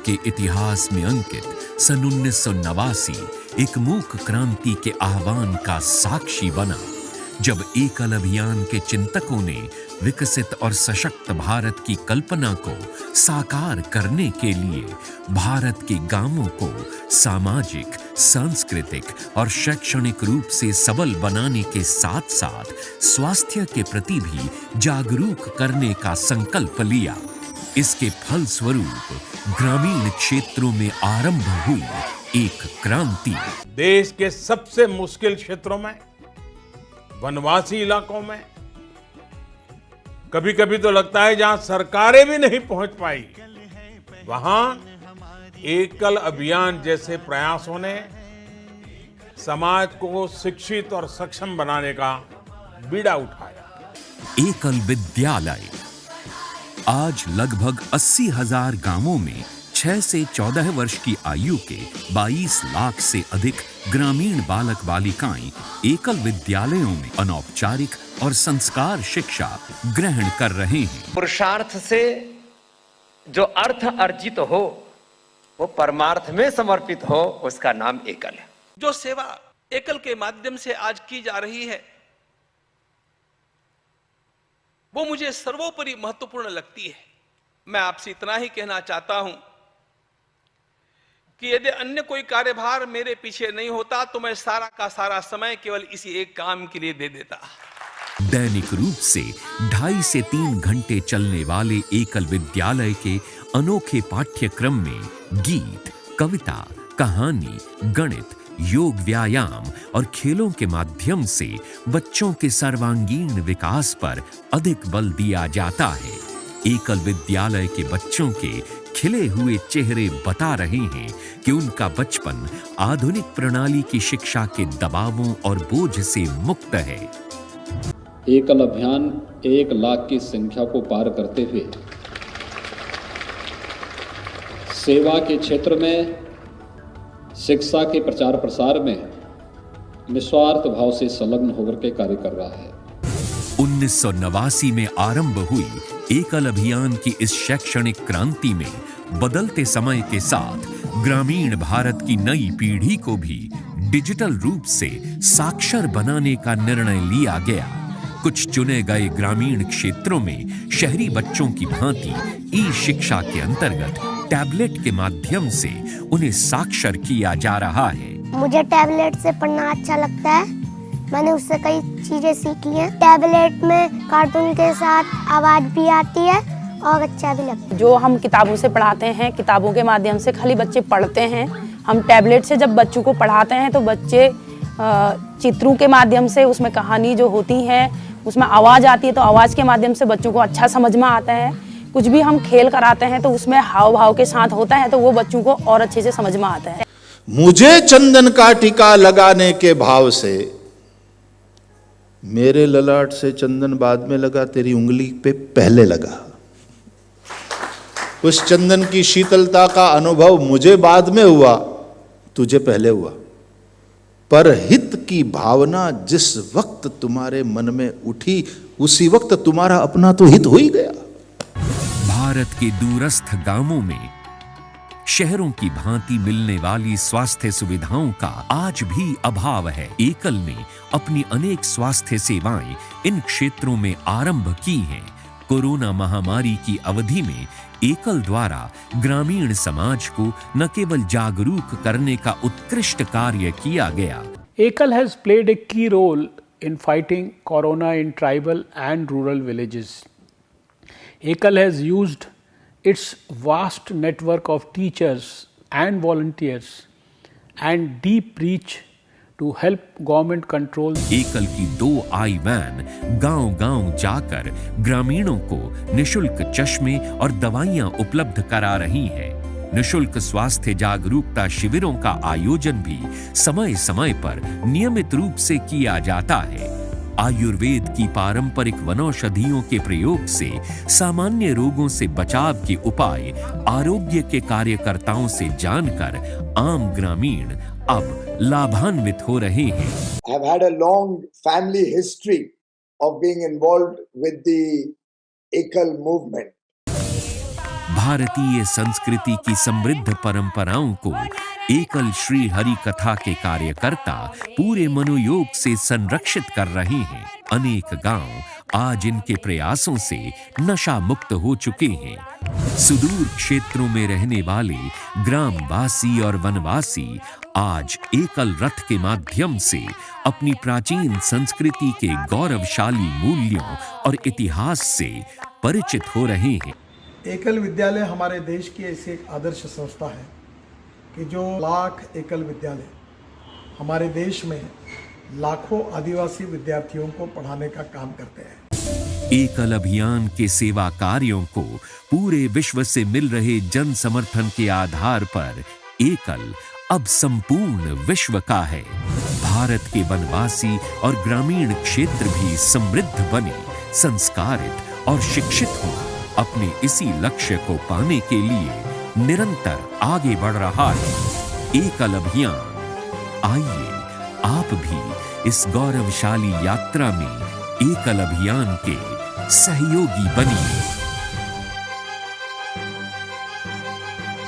के इतिहास में अंकित सन 1989 एक मूक क्रांति के आह्वान का साक्षी बना, जब एकल अभियान के चिंतकों ने विकसित और सशक्त भारत की कल्पना को साकार करने के लिए भारत के गांवों को सामाजिक, सांस्कृतिक और शैक्षणिक रूप से सबल बनाने के साथ साथ स्वास्थ्य के प्रति भी जागरूक करने का संकल्प लिया। इसके फलस्वरूप ग्रामीण क्षेत्रों में आरंभ हुई एक क्रांति। देश के सबसे मुश्किल क्षेत्रों में, वनवासी इलाकों में, कभी कभी तो लगता है जहां सरकारें भी नहीं पहुंच पाई, वहां एकल अभियान जैसे प्रयासों ने समाज को शिक्षित और सक्षम बनाने का बीड़ा उठाया। एकल विद्यालय आज लगभग 80,000 गांवों में 6 से 14 वर्ष की आयु के 22 लाख से अधिक ग्रामीण बालक बालिकाएं एकल विद्यालयों में अनौपचारिक और संस्कार शिक्षा ग्रहण कर रहे हैं। पुरुषार्थ से जो अर्थ अर्जित हो वो परमार्थ में समर्पित हो, उसका नाम एकल है। जो सेवा एकल के माध्यम से आज की जा रही है वो मुझे सर्वोपरि महत्वपूर्ण लगती है। मैं आपसे इतना ही कहना चाहता हूं कि यदि अन्य कोई कार्यभार मेरे पीछे नहीं होता तो मैं सारा का सारा समय केवल इसी एक काम के लिए दे देता। दैनिक रूप से 2.5 से 3 घंटे चलने वाले एकल विद्यालय के अनोखे पाठ्यक्रम में गीत, कविता, कहानी, गणित, योग, व्यायाम और खेलों के माध्यम से बच्चों के सर्वांगीण विकास पर अधिक बल दिया जाता है। एकल विद्यालय के बच्चों के खिले हुए चेहरे बता रहे हैं कि उनका बचपन आधुनिक प्रणाली की शिक्षा के दबावों और बोझ से मुक्त है। एकल अभियान 1 लाख की संख्या को पार करते हुए सेवा के क्षेत्र में, शिक्षा के प्रचार प्रसार में निस्वार्थ भाव से संलग्न होकर के कार्य कर रहा है। 1989 में आरंभ हुई एकल अभियान की इस शैक्षणिक क्रांति में बदलते समय के साथ ग्रामीण भारत की नई पीढ़ी को भी डिजिटल रूप से साक्षर बनाने का निर्णय लिया गया। कुछ चुने गए ग्रामीण क्षेत्रों में शहरी बच्चों की भांति ई शिक्षा के अंतर्गत टैबलेट के माध्यम से उन्हें साक्षर किया जा रहा है। मुझे टैबलेट से पढ़ना अच्छा लगता है। मैंने उससे कई चीजें सीखी हैं। टैबलेट में कार्टून के साथ आवाज भी आती है और अच्छा भी लगता है। जो हम किताबों से पढ़ाते हैं, किताबों के माध्यम से खाली बच्चे पढ़ते हैं। हम टैबलेट से जब बच्चों को पढ़ाते हैं तो बच्चे चित्रों के माध्यम से, उसमें कहानी जो होती है उसमें आवाज आती है तो आवाज के माध्यम से बच्चों को अच्छा समझ में आता है। कुछ भी हम खेल कराते हैं तो उसमें हाव भाव के साथ होता है तो वो बच्चों को और अच्छे से समझ में आता है। मुझे चंदन का टीका लगाने के भाव से मेरे ललाट से चंदन बाद में लगा, तेरी उंगली पे पहले लगा। उस चंदन की शीतलता का अनुभव मुझे बाद में हुआ, तुझे पहले हुआ। पर हित की भावना जिस वक्त तुम्हारे मन में उठी उसी वक्त तुम्हारा अपना तो हित हो ही गया। भारत के दूरस्थ गांवों में शहरों की भांति मिलने वाली स्वास्थ्य सुविधाओं का आज भी अभाव है। एकल ने अपनी अनेक स्वास्थ्य सेवाएं इन क्षेत्रों में आरंभ की हैं। कोरोना महामारी की अवधि में एकल द्वारा ग्रामीण समाज को न केवल जागरूक करने का उत्कृष्ट कार्य किया गया। Ekal has played a key role in fighting corona in tribal and rural villages. Ekal has used its vast network of teachers and volunteers and deep reach to help government control. एकल की 2 आई van गांव-गांव जाकर ग्रामीणों को निशुल्क चश्मे और दवाइयां उपलब्ध करा रही हैं। निशुल्क स्वास्थ्य जागरूकता शिविरों का आयोजन भी समय समय पर नियमित रूप से किया जाता है। आयुर्वेद की पारंपरिक वनौषधियों के प्रयोग से सामान्य रोगों से बचाव के उपाय आरोग्य के कार्यकर्ताओं से जानकर आम ग्रामीण अब लाभान्वित हो रहे हैं। I have had a long family history of being involved with the Ekal movement. भारतीय संस्कृति की समृद्ध परंपराओं को एकल श्री हरि कथा के कार्यकर्ता पूरे मनोयोग से संरक्षित कर रहे हैं। अनेक गांव आज इनके प्रयासों से नशा मुक्त हो चुके हैं। सुदूर क्षेत्रों में रहने वाले ग्रामवासी और वनवासी आज एकल रथ के माध्यम से अपनी प्राचीन संस्कृति के गौरवशाली मूल्यों और इतिहास से परिचित हो रहे हैं। एकल विद्यालय हमारे देश की ऐसी एक आदर्श संस्था है कि जो लाख एकल विद्यालय हमारे देश में लाखों आदिवासी विद्यार्थियों को पढ़ाने का काम करते हैं। एकल अभियान के सेवा कार्यों को पूरे विश्व से मिल रहे जन समर्थन के आधार पर एकल अब संपूर्ण विश्व का है। भारत के वनवासी और ग्रामीण क्षेत्र भी समृद्ध बने, संस्कारित और शिक्षित हो। अपने इसी लक्ष्य को पाने के लिए निरंतर आगे बढ़ रहा है एकल अभियान। आइए आप भी इस गौरवशाली यात्रा में एकल अभियान के सहयोगी बनिए।